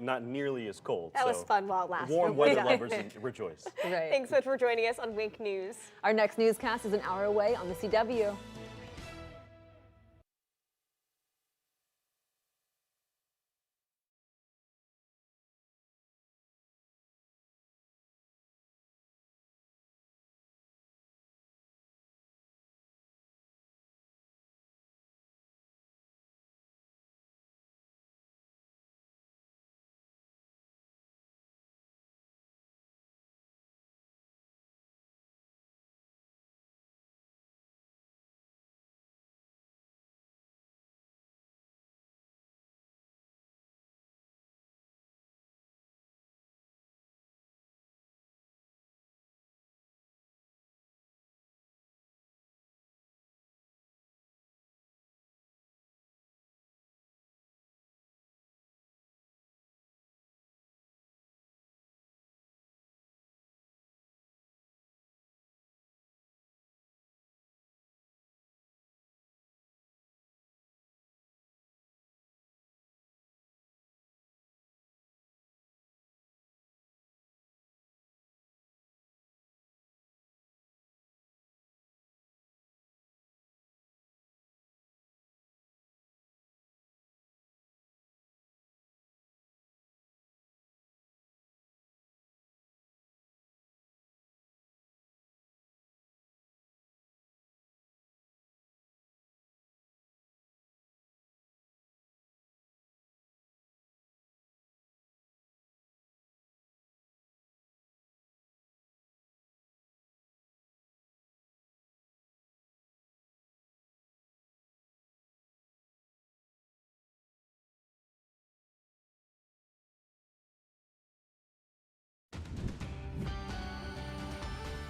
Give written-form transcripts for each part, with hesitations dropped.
not nearly as cold. That was fun while it lasted. Warm weather lovers rejoice. Right. Thanks so much for joining us on Wink News. Our next newscast is an hour away on the CW.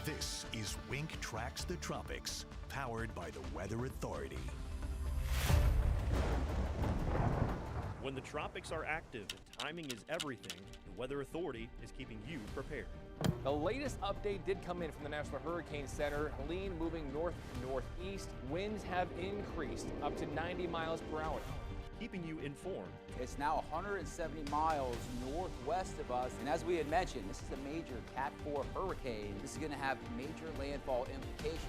This is Wink Tracks the Tropics, powered by the Weather Authority. When the tropics are active and timing is everything, the Weather Authority is keeping you prepared. The latest update did come in from the National Hurricane Center. Helene moving north-northeast. Winds have increased up to 90 miles per hour. Keeping you informed. It's now 170 miles northwest of us, and as we had mentioned, this is a major Cat 4 hurricane. This is going to have major landfall implications.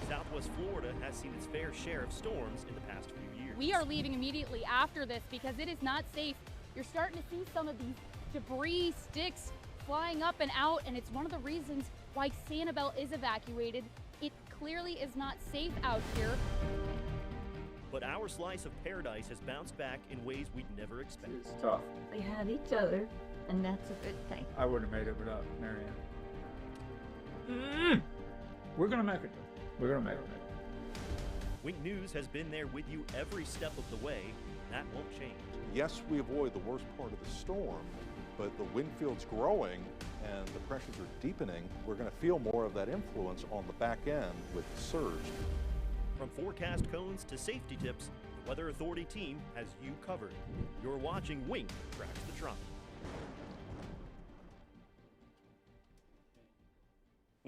Southwest Florida has seen its fair share of storms in the past few years. We are leaving immediately after this because it is not safe. You're starting to see some of these debris, sticks flying up and out, and it's one of the reasons why Sanibel is evacuated. It clearly is not safe out here. But our slice of paradise has bounced back in ways we'd never expected. It's tough. We have each other, and that's a good thing. I wouldn't have made it without Marianne. We're going to make it. We're going to make it. Wink News has been there with you every step of the way. That won't change. Yes, we avoid the worst part of the storm, but the wind field's growing and the pressures are deepening. We're going to feel more of that influence on the back end with the surge. From forecast cones to safety tips, the Weather Authority team has you covered. You're watching Wink Tracks the Tropics.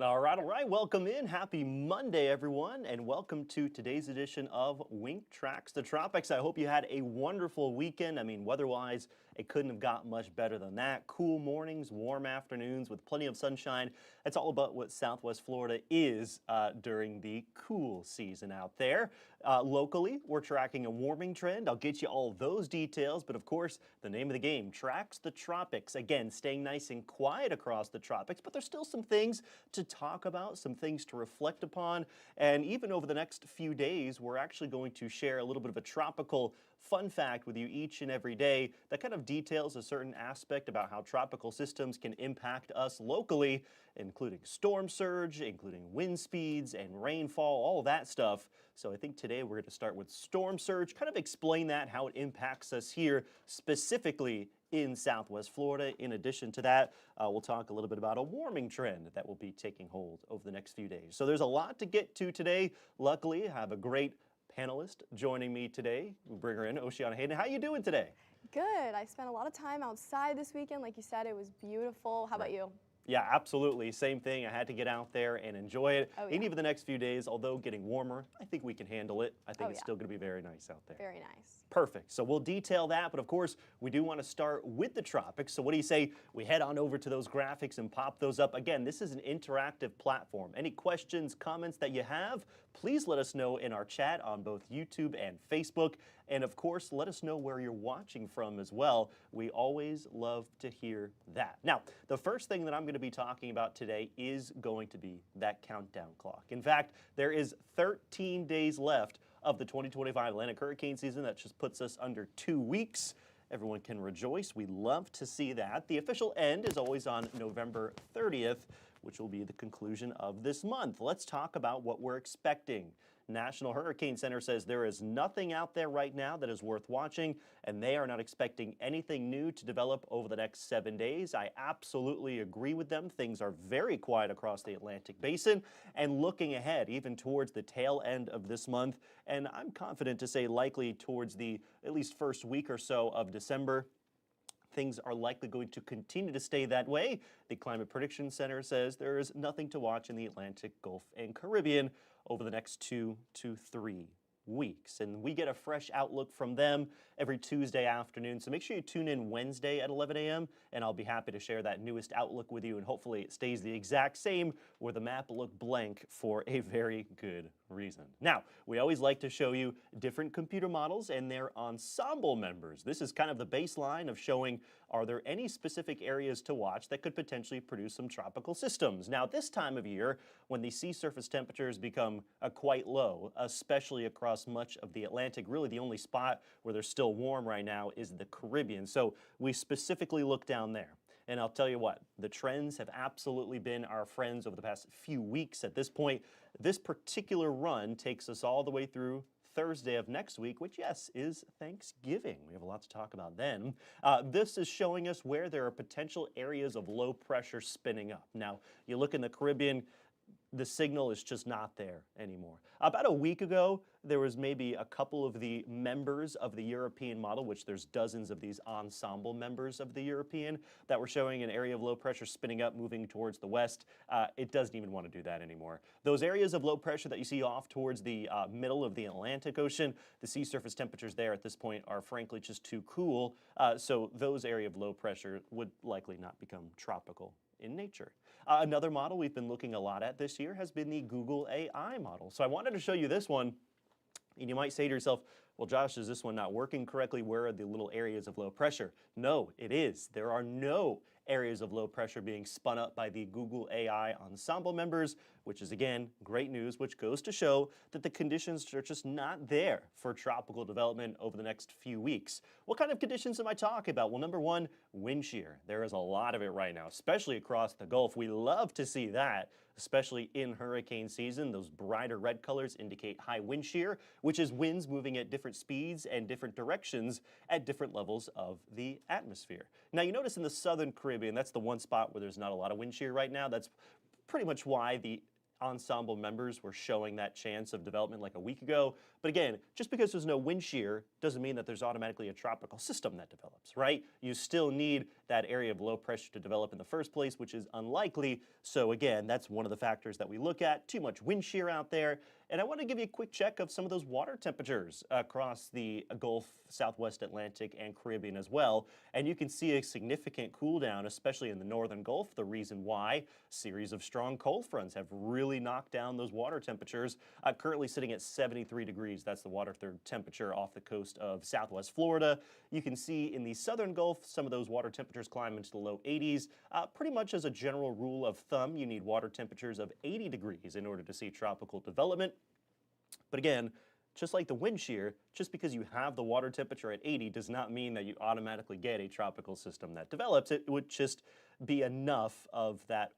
All right. Welcome in. Happy Monday, everyone, and welcome to today's edition of Wink Tracks the Tropics. I hope you had a wonderful weekend. I mean, weather-wise, it couldn't have got much better than that. Cool mornings, warm afternoons with plenty of sunshine. That's all about what Southwest Florida is during the cool season out there. Locally, we're tracking a warming trend. I'll get you all those details, but of course, the name of the game, Tracks the Tropics. Again, staying nice and quiet across the tropics, but there's still some things to talk about, some things to reflect upon, and even over the next few days, we're actually going to share a little bit of a tropical fun fact with you each and every day that kind of details a certain aspect about how tropical systems can impact us locally, including storm surge, including wind speeds and rainfall, all of that stuff. So I think today we're going to start with storm surge, kind of explain that, how it impacts us here specifically in Southwest Florida. In addition to that, we'll talk a little bit about a warming trend that will be taking hold over the next few days. So there's a lot to get to today. Luckily, I have a great panelist joining me today. We'll bring her in, Oceana Hayden. How you doing today? Good. I spent a lot of time outside this weekend. Like you said, it was beautiful. How about you? Yeah, absolutely. Same thing. I had to get out there and enjoy it. Oh, yeah. And even the next few days, although getting warmer, I think we can handle it. I think it's still going to be very nice out there. Very nice. Perfect. So we'll detail that, but of course, we do want to start with the tropics. So what do you say we head on over to those graphics and pop those up? Again, this is an interactive platform. Any questions, comments that you have, please let us know in our chat on both YouTube and Facebook. And of course, let us know where you're watching from as well. We always love to hear that. Now, the first thing that I'm going to be talking about today is going to be that countdown clock. In fact, there is 13 days left of the 2025 Atlantic hurricane season. That just puts us under 2 weeks. Everyone can rejoice. We love to see that. The official end is always on November 30th, which will be the conclusion of this month. Let's talk about what we're expecting. National Hurricane Center says there is nothing out there right now that is worth watching, and they are not expecting anything new to develop over the next 7 days. I absolutely agree with them. Things are very quiet across the Atlantic Basin, and looking ahead, even towards the tail end of this month, and I'm confident to say likely towards the at least first week or so of December, things are likely going to continue to stay that way. The Climate Prediction Center says there is nothing to watch in the Atlantic, Gulf, and Caribbean over the next 2 to 3 weeks. And we get a fresh outlook from them every Tuesday afternoon. So make sure you tune in Wednesday at 11 a.m. and I'll be happy to share that newest outlook with you. And hopefully it stays the exact same where the map will look blank for a very good reason. Now, we always like to show you different computer models and their ensemble members. This is kind of the baseline of showing, are there any specific areas to watch that could potentially produce some tropical systems? Now, this time of year, when the sea surface temperatures become quite low, especially across much of the Atlantic, really the only spot where they're still warm right now is the Caribbean. So we specifically look down there. And I'll tell you what, the trends have absolutely been our friends over the past few weeks at this point. This particular run takes us all the way through Thursday of next week, which, yes, is Thanksgiving. We have a lot to talk about then. This is showing us where there are potential areas of low pressure spinning up. Now, you look in the Caribbean, the signal is just not there anymore. About a week ago, there was maybe a couple of the members of the European model, which there's dozens of these ensemble members of the European, that were showing an area of low pressure spinning up, moving towards the west. It doesn't even want to do that anymore. Those areas of low pressure that you see off towards the middle of the Atlantic Ocean, the sea surface temperatures there at this point are frankly just too cool. So those areas of low pressure would likely not become tropical in nature. Another model we've been looking a lot at this year has been the Google AI model. So I wanted to show you this one, and you might say to yourself, well, Josh, is this one not working correctly? Where are the little areas of low pressure? No, it is. There are no areas of low pressure being spun up by the Google AI ensemble members, which is, again, great news, which goes to show that the conditions are just not there for tropical development over the next few weeks. What kind of conditions am I talking about? Well, number one, wind shear. There is a lot of it right now, especially across the Gulf. We love to see that, especially in hurricane season. Those brighter red colors indicate high wind shear, which is winds moving at different speeds and different directions at different levels of the atmosphere. Now, you notice in the southern Caribbean, that's the one spot where there's not a lot of wind shear right now. That's pretty much why the ensemble members were showing that chance of development like a week ago. But again, just because there's no wind shear doesn't mean that there's automatically a tropical system that develops, right? You still need that area of low pressure to develop in the first place, which is unlikely. So again, that's one of the factors that we look at. Too much wind shear out there. And I want to give you a quick check of some of those water temperatures across the Gulf, Southwest Atlantic, and Caribbean as well. And you can see a significant cool down, especially in the northern Gulf. The reason why, a series of strong cold fronts have really knocked down those water temperatures. Currently sitting at 73 degrees. That's the water temperature off the coast of Southwest Florida. You can see in the southern Gulf, some of those water temperatures climb into the low 80s. Pretty much as a general rule of thumb, you need water temperatures of 80 degrees in order to see tropical development. But again, just like the wind shear, just because you have the water temperature at 80 does not mean that you automatically get a tropical system that develops. It would just be enough of that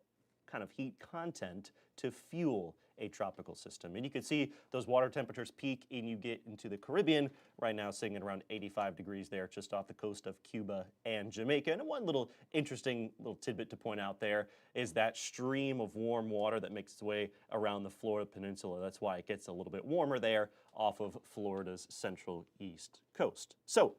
kind of heat content to fuel a tropical system. And you can see those water temperatures peak and you get into the Caribbean, right now sitting at around 85 degrees there, just off the coast of Cuba and Jamaica. And one little interesting little tidbit to point out there is that stream of warm water that makes its way around the Florida Peninsula. That's why it gets a little bit warmer there off of Florida's central east coast. So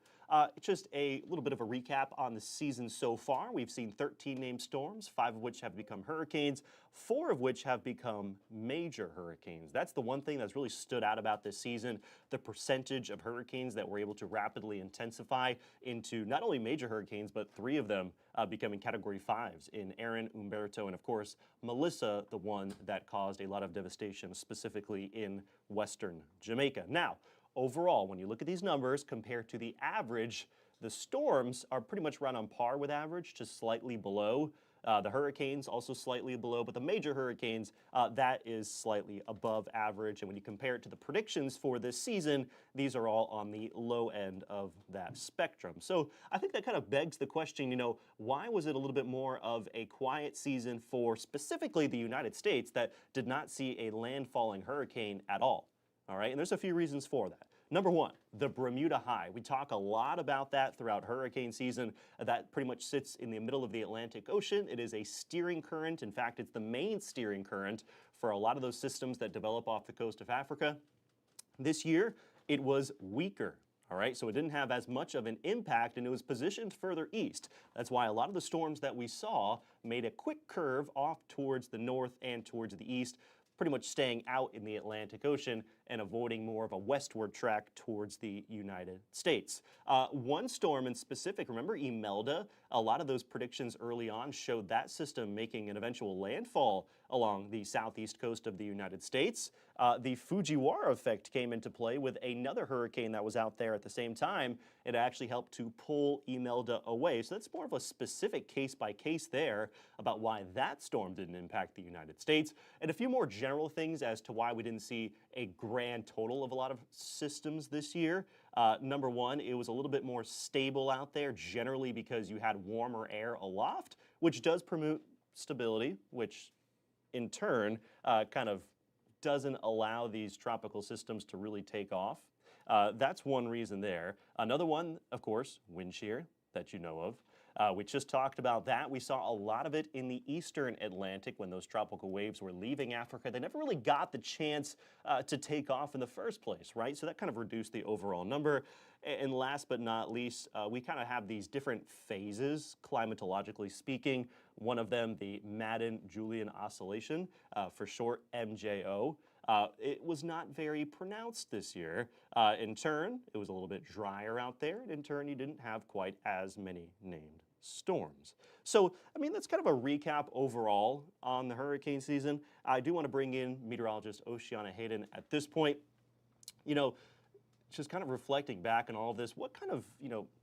Just a little bit of a recap on the season so far. We've seen 13 named storms, 5 of which have become hurricanes, 4 of which have become major hurricanes. That's the one thing that's really stood out about this season, the percentage of hurricanes that were able to rapidly intensify into not only major hurricanes, but 3 of them becoming Category 5s in Aaron, Umberto, and of course, Melissa, the one that caused a lot of devastation, specifically in western Jamaica. Now, overall, when you look at these numbers compared to the average, the storms are pretty much right on par with average, just slightly below. The hurricanes also slightly below, but the major hurricanes, that is slightly above average. And when you compare it to the predictions for this season, these are all on the low end of that spectrum. So I think that kind of begs the question, why was it a little bit more of a quiet season for specifically the United States that did not see a landfalling hurricane at all? All right, and there's a few reasons for that. Number one, the Bermuda High. We talk a lot about that throughout hurricane season. That pretty much sits in the middle of the Atlantic Ocean. It is a steering current. In fact, it's the main steering current for a lot of those systems that develop off the coast of Africa. This year, it was weaker. All right, so it didn't have as much of an impact, and it was positioned further east. That's why a lot of the storms that we saw made a quick curve off towards the north and towards the east, pretty much staying out in the Atlantic Ocean and avoiding more of a westward track towards the United States. One storm in specific, remember Imelda? A lot of those predictions early on showed that system making an eventual landfall along the southeast coast of the United States. The Fujiwara effect came into play with another hurricane that was out there at the same time. It actually helped to pull Imelda away. So that's more of a specific case by case there about why that storm didn't impact the United States. And a few more general things as to why we didn't see a grand total of a lot of systems this year. Number one, it was a little bit more stable out there, generally because you had warmer air aloft, which does promote stability, which in turn kind of doesn't allow these tropical systems to really take off. That's one reason there. Another one, of course, wind shear that you know of. We just talked about that. We saw a lot of it in the eastern Atlantic when those tropical waves were leaving Africa. They never really got the chance to take off in the first place, right? So that kind of reduced the overall number. And last but not least, we kind of have these different phases, climatologically speaking. One of them, the Madden-Julian Oscillation, for short MJO. It was not very pronounced this year. In turn, it was a little bit drier out there. And in turn, you didn't have quite as many named storms. So, I mean, that's kind of a recap overall on the hurricane season. I do want to bring in meteorologist Oceana Hayden at this point. Just kind of reflecting back on all of this, what kind of,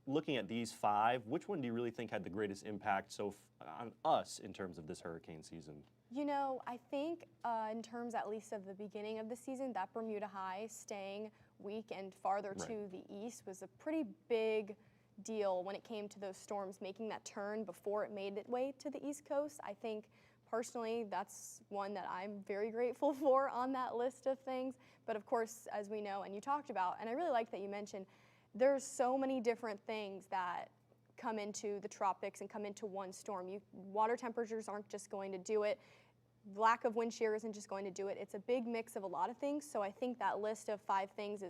looking at these 5, which one do you really think had the greatest impact on us in terms of this hurricane season? I think in terms at least of the beginning of the season, that Bermuda High staying weak and farther to the east was a pretty big deal when it came to those storms making that turn before it made its way to the East Coast. I think personally that's one that I'm very grateful for on that list of things. But of course, as we know and you talked about, and I really like that you mentioned, there's so many different things that come into the tropics and come into one storm. Water temperatures aren't just going to do it. Lack of wind shear isn't just going to do it. It's a big mix of a lot of things. So I think that list of 5 things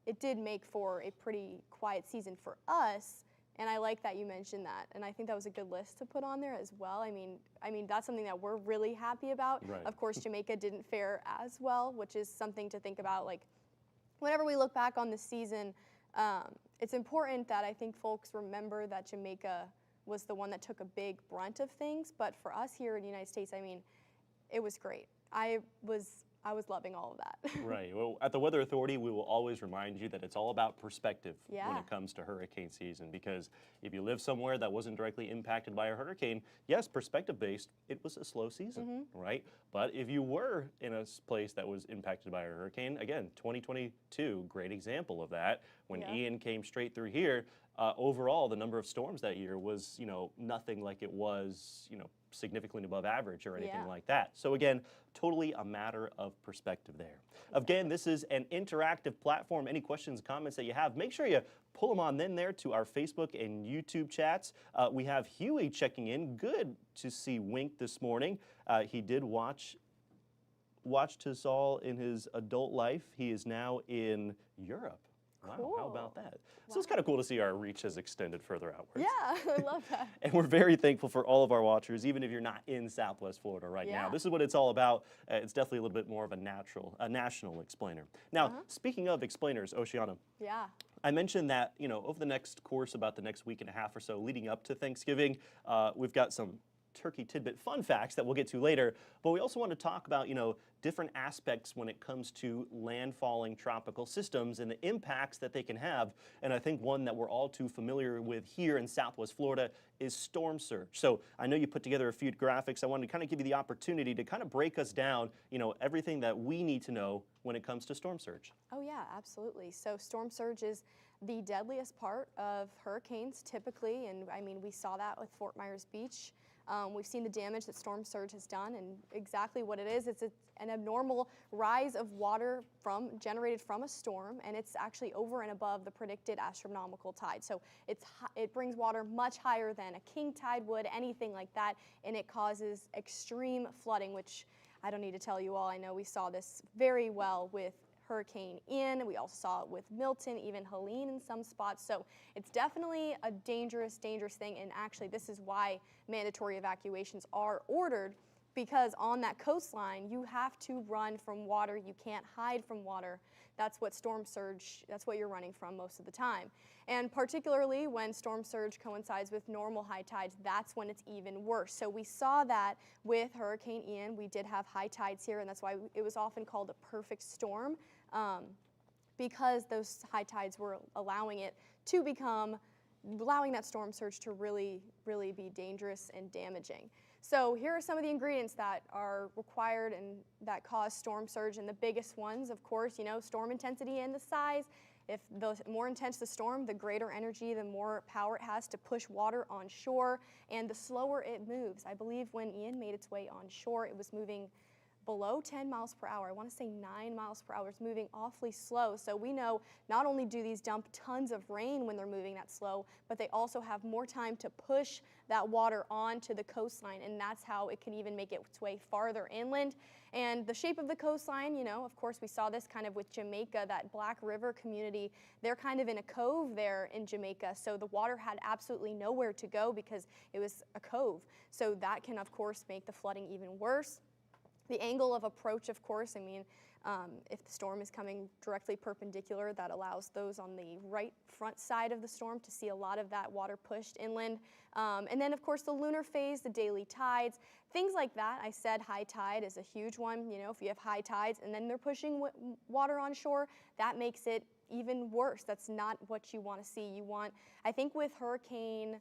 it did make for a pretty quiet season for us. And I like that you mentioned that. And I think that was a good list to put on there as well. I mean that's something that we're really happy about. Right. Of course, Jamaica didn't fare as well, which is something to think about. Like, whenever we look back on the season, it's important that I think folks remember that Jamaica was the one that took a big brunt of things. But for us here in the United States, it was great. I was loving all of that. Right. Well, at the Weather Authority, we will always remind you that it's all about perspective when it comes to hurricane season. Because if you live somewhere that wasn't directly impacted by a hurricane, yes, perspective-based, it was a slow season, right? But if you were in a place that was impacted by a hurricane, again, 2022, great example of that. When Ian came straight through here, overall, the number of storms that year was, nothing like it was, significantly above average or anything like that. So again, totally a matter of perspective there. Again, this is an interactive platform. Any questions, comments that you have, make sure you pull them on in there to our Facebook and YouTube chats. We have Huey checking in. Good to see Wink this morning. He did watched us all in his adult life. He is now in Europe. Wow, how about that? So it's kind of cool to see our reach has extended further outwards. Yeah, I love that. And we're very thankful for all of our watchers, even if you're not in Southwest Florida right now. This is what it's all about. It's definitely a little bit more of a national explainer. Now, speaking of explainers, Oceana. Yeah. I mentioned that, over the next course, about the next week and a half or so leading up to Thanksgiving, we've got some turkey tidbit fun facts that we'll get to later, but we also want to talk about, different aspects when it comes to landfalling tropical systems and the impacts that they can have. And I think one that we're all too familiar with here in Southwest Florida is storm surge. So I know you put together a few graphics. I wanted to kind of give you the opportunity to kind of break us down, everything that we need to know when it comes to storm surge. Oh yeah, absolutely. So storm surge is the deadliest part of hurricanes typically, and I mean, we saw that with Fort Myers Beach. We've seen the damage that storm surge has done, and exactly what it is, it's an abnormal rise of water generated from a storm, and it's actually over and above the predicted astronomical tide. So it brings water much higher than a king tide would, anything like that, and it causes extreme flooding, which I don't need to tell you all. I know we saw this very well with Hurricane Ian. We also saw it with Milton, even Helene in some spots. So it's definitely a dangerous, dangerous thing. And actually, this is why mandatory evacuations are ordered, because on that coastline, you have to run from water. You can't hide from water. That's what storm surge, that's what you're running from most of the time. And particularly when storm surge coincides with normal high tides, that's when it's even worse. So we saw that with Hurricane Ian. We did have high tides here, and that's why it was often called a perfect storm, because those high tides were allowing that storm surge to really, really be dangerous and damaging. So here are some of the ingredients that are required and that cause storm surge, and the biggest ones, of course, storm intensity and the size. If the more intense the storm, the greater energy, the more power it has to push water on shore, and the slower it moves. I believe when Ian made its way on shore, it was moving below 10 miles per hour. I want to say 9 miles per hour. It's moving awfully slow. So we know not only do these dump tons of rain when they're moving that slow, but they also have more time to push that water onto the coastline, and that's how it can even make its way farther inland. And the shape of the coastline, of course, we saw this kind of with Jamaica, that Black River community. They're kind of in a cove there in Jamaica, so the water had absolutely nowhere to go because it was a cove. So that can, of course, make the flooding even worse. The angle of approach, of course, if the storm is coming directly perpendicular, that allows those on the right front side of the storm to see a lot of that water pushed inland. And then, of course, the lunar phase, the daily tides, things like that. I said high tide is a huge one. If you have high tides and then they're pushing water on shore, that makes it even worse. That's not what you want to see. I think with Hurricane,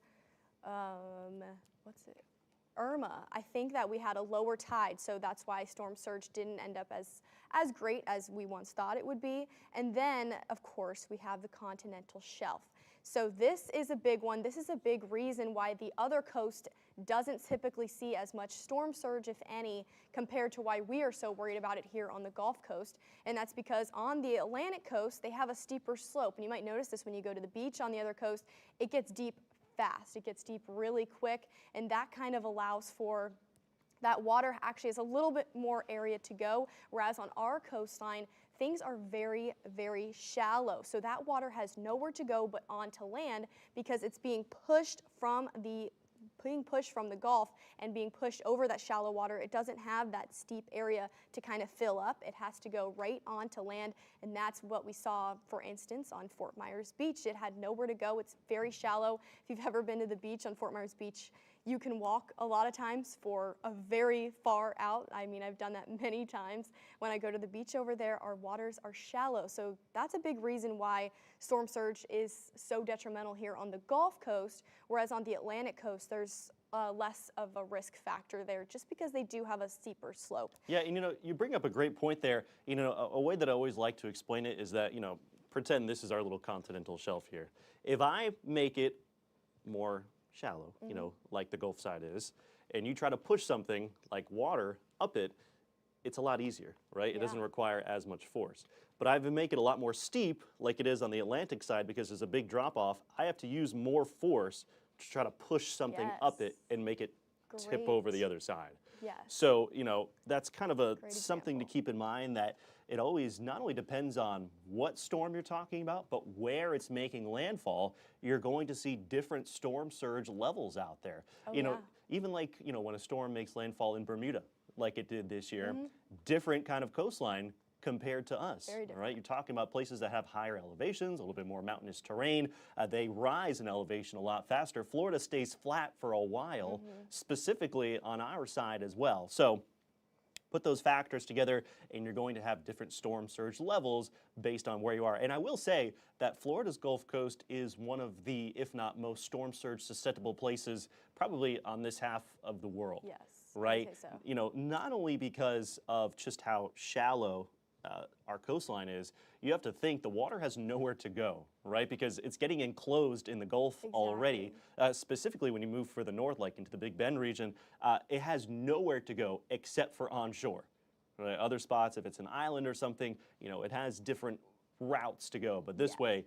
Irma, I think that we had a lower tide, so that's why storm surge didn't end up as great as we once thought it would be. And then, of course, we have the continental shelf. So this is a big one. This is a big reason why the other coast doesn't typically see as much storm surge, if any, compared to why we are so worried about it here on the Gulf Coast. And that's because on the Atlantic coast, they have a steeper slope. And you might notice this when you go to the beach on the other coast. It gets deep fast. It gets deep really quick, and that kind of allows for that water actually has a little bit more area to go, whereas on our coastline, things are very, very shallow. So that water has nowhere to go but onto land because it's being pushed from the Gulf and being pushed over that shallow water. It doesn't have that steep area to kind of fill up. It has to go right onto land, and that's what we saw, for instance, on Fort Myers Beach. It had nowhere to go. It's very shallow. If you've ever been to the beach on Fort Myers Beach, you can walk a lot of times for a very far out. I mean, I've done that many times. When I go to the beach over there, our waters are shallow. So that's a big reason why storm surge is so detrimental here on the Gulf Coast, whereas on the Atlantic coast, there's less of a risk factor there just because they do have a steeper slope. Yeah, and you bring up a great point there. A way that I always like to explain it is that, pretend this is our little continental shelf here. If I make it more shallow, like the Gulf side is, and you try to push something like water up it, it's a lot easier, right? Yeah. It doesn't require as much force. But I make it a lot more steep, like it is on the Atlantic side, because there's a big drop off. I have to use more force to try to push something up it and make it tip over the other side. Yes. So, that's kind of something to keep in mind, that it always not only depends on what storm you're talking about, but where it's making landfall. You're going to see different storm surge levels out there. You know, even like, you know, when a storm makes landfall in Bermuda, like it did this year, different kind of coastline compared to us, right? You're talking about places that have higher elevations, a little bit more mountainous terrain. They rise in elevation a lot faster. Florida stays flat for a while, specifically on our side as well. So put those factors together and you're going to have different storm surge levels based on where you are. And I will say that Florida's Gulf Coast is one of the, if not most storm surge susceptible places probably on this half of the world. Yes. Right? I would say so. You know, not only because of just how shallow our coastline is, you have to think the water has nowhere to go, right? Because it's getting enclosed in the Gulf already. Specifically when you move further north, like into the Big Bend region, it has nowhere to go except for onshore. Right? Other spots, if it's an island or something, you know, it has different routes to go. But this way,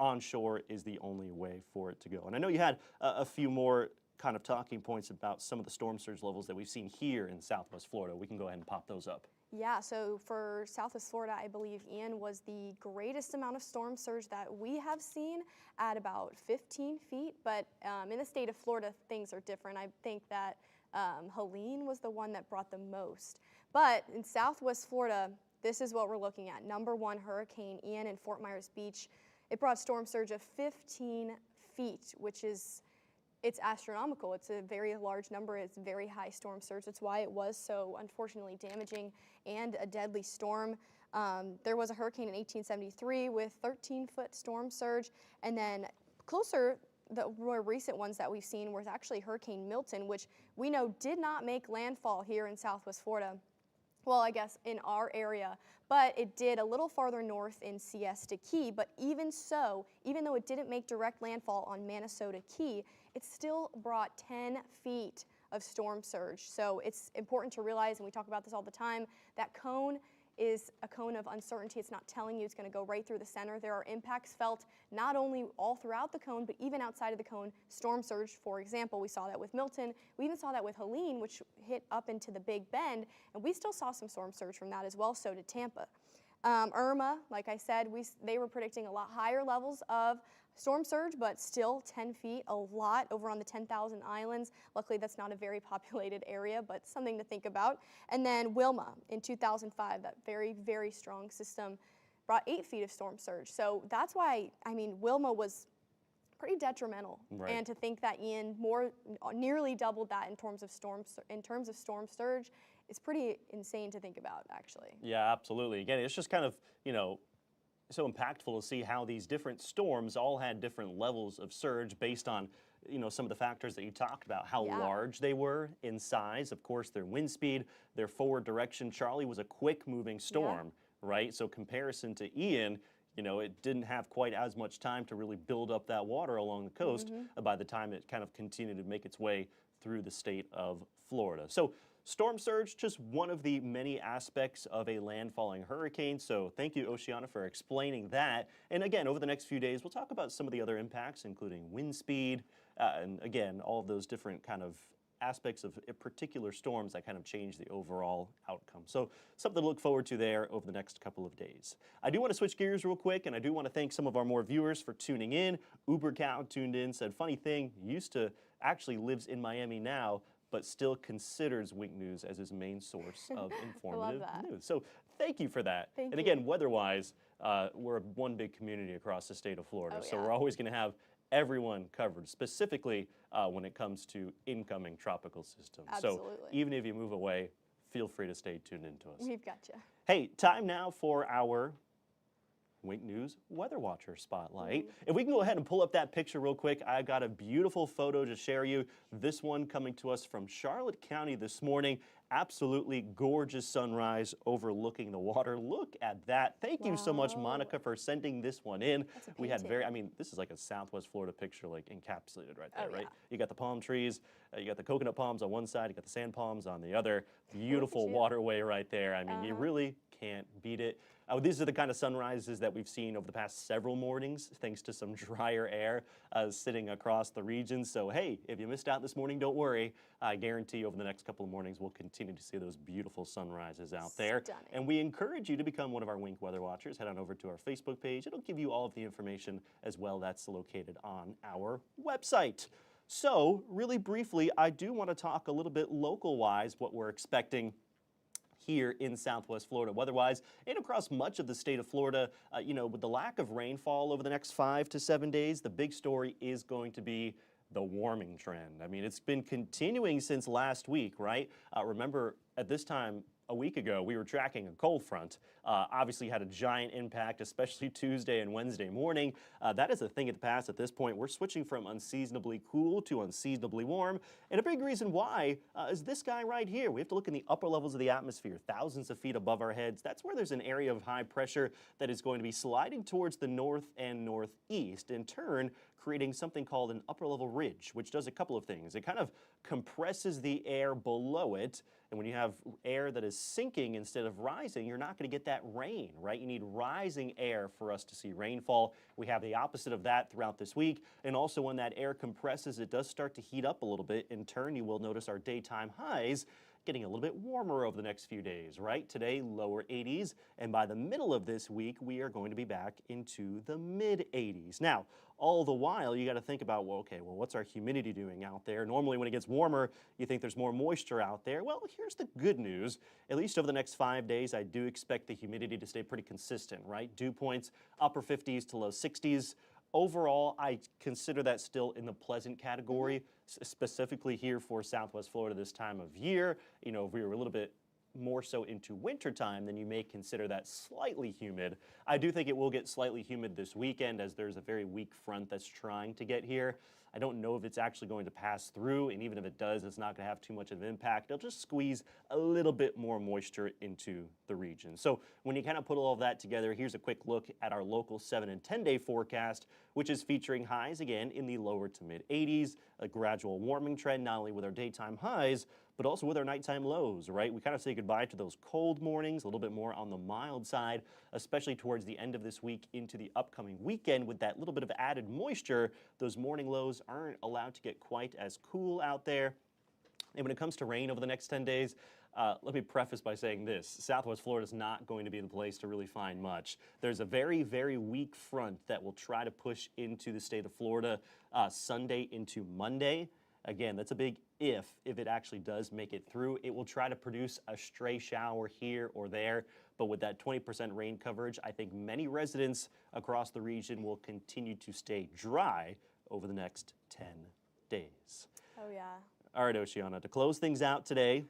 onshore is the only way for it to go. And I know you had a few more kind of talking points about some of the storm surge levels that we've seen here in Southwest Florida. We can go ahead and pop those up. Yeah, so for Southwest Florida, I believe Ian was the greatest amount of storm surge that we have seen at about 15 feet. But in the state of Florida, things are different. I think that Helene was the one that brought the most. But in Southwest Florida, this is what we're looking at. Number 1, Hurricane Ian in Fort Myers Beach. It brought a storm surge of 15 feet, which is it's astronomical. It's a very large number. It's very high storm surge. That's why it was so unfortunately damaging and a deadly storm. There was a hurricane in 1873 with 13-foot storm surge. And then closer, the more recent ones that we've seen was actually Hurricane Milton, which we know did not make landfall here in Southwest Florida. Well, I guess in our area, but it did a little farther north in Siesta Key. But even so, even though it didn't make direct landfall on Manasota Key, it still brought 10 feet of storm surge. So it's important to realize, and we talk about this all the time, that cone is a cone of uncertainty. It's not telling you it's going to go right through the center. There are impacts felt not only all throughout the cone, but even outside of the cone. Storm surge, for example, we saw that with Milton. We even saw that with Helene, which hit up into the Big Bend, and we still saw some storm surge from that as well, so did Tampa. Irma, like I said, they were predicting a lot higher levels of storm surge, but still 10 feet, a lot over on the 10,000 Islands. Luckily, that's not a very populated area, but something to think about. And then Wilma in 2005, that very, very strong system, brought 8 feet of storm surge. So that's why, I mean, Wilma was pretty detrimental. Right. And to think that Ian nearly doubled that in terms of storm surge is pretty insane to think about, actually. Yeah, absolutely. Again, it's just kind of, you know, so impactful to see how these different storms all had different levels of surge based on, you know, some of the factors that you talked about, how large they were in size, of course, their wind speed, their forward direction. Charlie was a quick moving storm, right? So comparison to Ian, you know, it didn't have quite as much time to really build up that water along the coast by the time it kind of continued to make its way through the state of Florida. So storm surge, just one of the many aspects of a landfalling hurricane. So thank you, Oceana, for explaining that. And again, over the next few days, we'll talk about some of the other impacts, including wind speed, and again, all of those different kind of aspects of particular storms that kind of change the overall outcome. So something to look forward to there over the next couple of days. I do want to switch gears real quick, and I do want to thank some of our more viewers for tuning in. Uber Cow tuned in, said, funny thing, actually lives in Miami now, but still considers Wink News as his main source of informative news. So thank you for that. Thank and again, weather-wise, we're one big community across the state of Florida, so we're always going to have everyone covered, specifically when it comes to incoming tropical systems. Absolutely. So even if you move away, feel free to stay tuned into us. We've got you. Hey, time now for our Wink News Weather Watcher Spotlight. If we can go ahead and pull up that picture real quick, I've got a beautiful photo to share you. This one coming to us from Charlotte County this morning. Absolutely gorgeous sunrise overlooking the water. Look at that. Thank you so much, Monica, for sending this one in. We had this is like a Southwest Florida picture, like encapsulated right there, right? You got the palm trees, you got the coconut palms on one side, you got the sand palms on the other. Beautiful waterway right there. I mean, you really can't beat it. These are the kind of sunrises that we've seen over the past several mornings, thanks to some drier air sitting across the region. So, hey, if you missed out this morning, don't worry. I guarantee over the next couple of mornings we'll continue continue to see those beautiful sunrises out there. Stunning. And we encourage you to become one of our Wink Weather Watchers. Head on over to our Facebook page. It'll give you all of the information as well that's located on our website. So, really briefly, I do want to talk a little bit local-wise what we're expecting here in Southwest Florida. Weather-wise, and across much of the state of Florida, with the lack of rainfall over the next 5 to 7 days, the big story is going to be the warming trend. I mean, it's been continuing since last week, right? Remember, at this time a week ago, we were tracking a cold front. Obviously had a giant impact, especially Tuesday and Wednesday morning. That is a thing of the past at this point. We're switching from unseasonably cool to unseasonably warm. And a big reason why is this guy right here. We have to look in the upper levels of the atmosphere, thousands of feet above our heads. That's where there's an area of high pressure that is going to be sliding towards the north and northeast, in turn creating something called an upper level ridge, which does a couple of things. It kind of compresses the air below it. And when you have air that is sinking instead of rising, you're not going to get that rain, right? You need rising air for us to see rainfall. We have the opposite of that throughout this week. And also when that air compresses, it does start to heat up a little bit. In turn, you will notice our daytime highs getting a little bit warmer over the next few days, right? Today, lower 80s. And by the middle of this week, we are going to be back into the mid 80s. Now, all the while, you got to think about, well, what's our humidity doing out there? Normally, when it gets warmer, you think there's more moisture out there. Well, here's the good news. At least over the next 5 days, I do expect the humidity to stay pretty consistent, right? Dew points, upper 50s to low 60s. Overall, I consider that still in the pleasant category, specifically here for Southwest Florida this time of year. You know, if we were a little bit more so into wintertime, then you may consider that slightly humid. I do think it will get slightly humid this weekend as there's a very weak front that's trying to get here. I don't know if it's actually going to pass through, and even if it does, it's not going to have too much of an impact. It'll just squeeze a little bit more moisture into the region. So when you kind of put all of that together, here's a quick look at our local 7 and 10 day forecast, which is featuring highs again in the lower to mid 80s, a gradual warming trend, not only with our daytime highs, but also with our nighttime lows, right? We kind of say goodbye to those cold mornings, a little bit more on the mild side, especially towards the end of this week into the upcoming weekend with that little bit of added moisture. Those morning lows aren't allowed to get quite as cool out there. And when it comes to rain over the next 10 days, let me preface by saying this. Southwest Florida is not going to be the place to really find much. There's a very, very weak front that will try to push into the state of Florida Sunday into Monday. Again, that's a big if it actually does make it through. It will try to produce a stray shower here or there, but with that 20% rain coverage, I think many residents across the region will continue to stay dry over the next 10 days. Oh, yeah. All right, Oceana, to close things out today,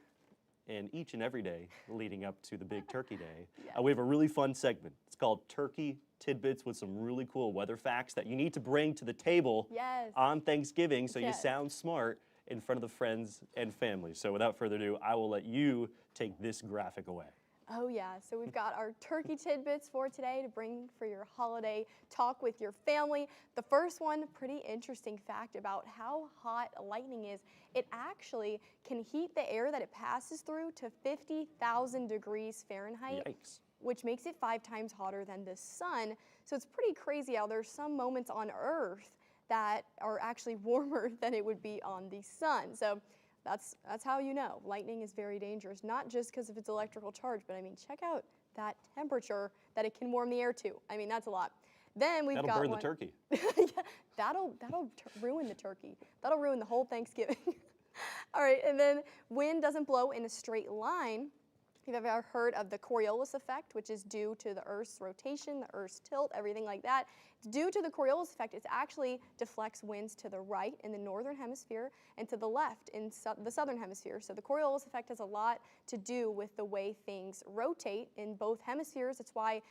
and each and every day leading up to the big Turkey Day, we have a really fun segment. It's called Turkey Tidbits, with some really cool weather facts that you need to bring to the table on Thanksgiving so you sound smart in front of the friends and family. So without further ado, I will let you take this graphic away. Oh yeah, so we've got our turkey tidbits for today to bring for your holiday talk with your family. The first one, pretty interesting fact about how hot lightning is. It actually can heat the air that it passes through to 50,000 degrees Fahrenheit. Yikes. Which makes it 5 times hotter than the sun. So it's pretty crazy how there's some moments on Earth that are actually warmer than it would be on the sun. So that's how you know lightning is very dangerous, not just because of its electrical charge, but I mean, check out that temperature that it can warm the air to. I mean, that's a lot. Then we've That'll got burn one. the turkey. Yeah, that'll ruin the turkey. That'll ruin the whole Thanksgiving. All right, and then wind doesn't blow in a straight line. If you've ever heard of the Coriolis effect, which is due to the Earth's rotation, the Earth's tilt, everything like that. It's due to the Coriolis effect. It actually deflects winds to the right in the northern hemisphere and to the left in the southern hemisphere. So the Coriolis effect has a lot to do with the way things rotate in both hemispheres. That's why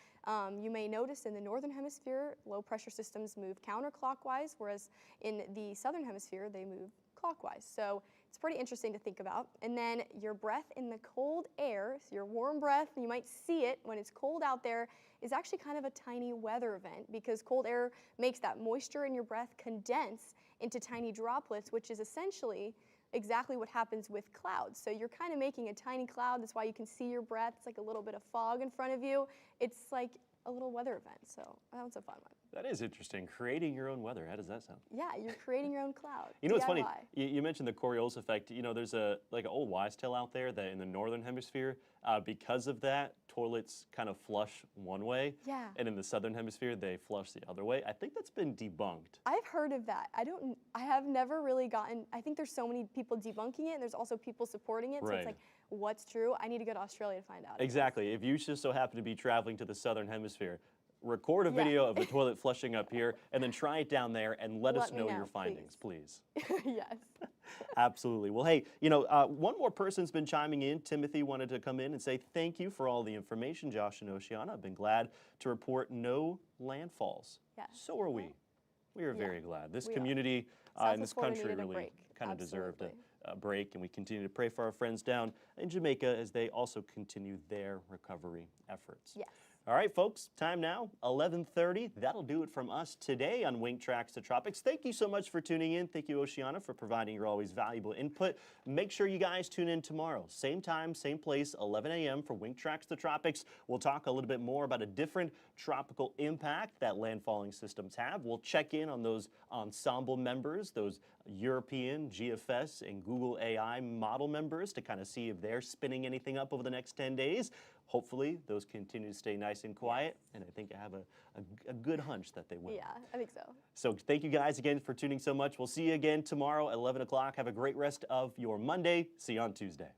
you may notice in the northern hemisphere, low pressure systems move counterclockwise, whereas in the southern hemisphere, they move clockwise. So it's pretty interesting to think about. And then your breath in the cold air, so your warm breath, you might see it when it's cold out there, is actually kind of a tiny weather event because cold air makes that moisture in your breath condense into tiny droplets, which is essentially exactly what happens with clouds. So you're kind of making a tiny cloud. That's why you can see your breath. It's like a little bit of fog in front of you. It's like a little weather event. So that was a fun one. That is interesting. Creating your own weather. How does that sound? Yeah, you're creating your own cloud. You know what's funny? DIY. You mentioned the Coriolis effect. You know, there's like an old wives' tale out there that in the northern hemisphere, because of that, toilets kind of flush one way. Yeah. And in the southern hemisphere, they flush the other way. I think that's been debunked. I've heard of that. I have never really gotten, I think there's so many people debunking it, and there's also people supporting it. So Right. it's like, what's true? I need to go to Australia to find out. Exactly. If you just so happen to be traveling to the southern hemisphere, record a video of the toilet flushing up here, and then try it down there, and let us me know know, your findings, please. Yes. Absolutely. Well, hey, you know, one more person's been chiming in. Timothy wanted to come in and say thank you for all the information, Josh and Oceana. I've been glad to report no landfalls. Yes. So are we. We are very glad. This we are. community and this Southwest Florida country needed a really break. kind of deserved Absolutely. a break, and we continue to pray for our friends down in Jamaica as they also continue their recovery efforts. Yes. All right, folks, time now, 11:30. That'll do it from us today on Wink Tracks the Tropics. Thank you so much for tuning in. Thank you, Oceana, for providing your always valuable input. Make sure you guys tune in tomorrow. Same time, same place, 11 a.m. for Wink Tracks the Tropics. We'll talk a little bit more about a different tropical impact that landfalling systems have. We'll check in on those ensemble members, those European, GFS, and Google AI model members to kind of see if they're spinning anything up over the next 10 days. Hopefully, those continue to stay nice and quiet, and I think I have a good hunch that they will. Yeah, I think so. So thank you guys again for tuning so much. We'll see you again tomorrow at 11 o'clock. Have a great rest of your Monday. See you on Tuesday.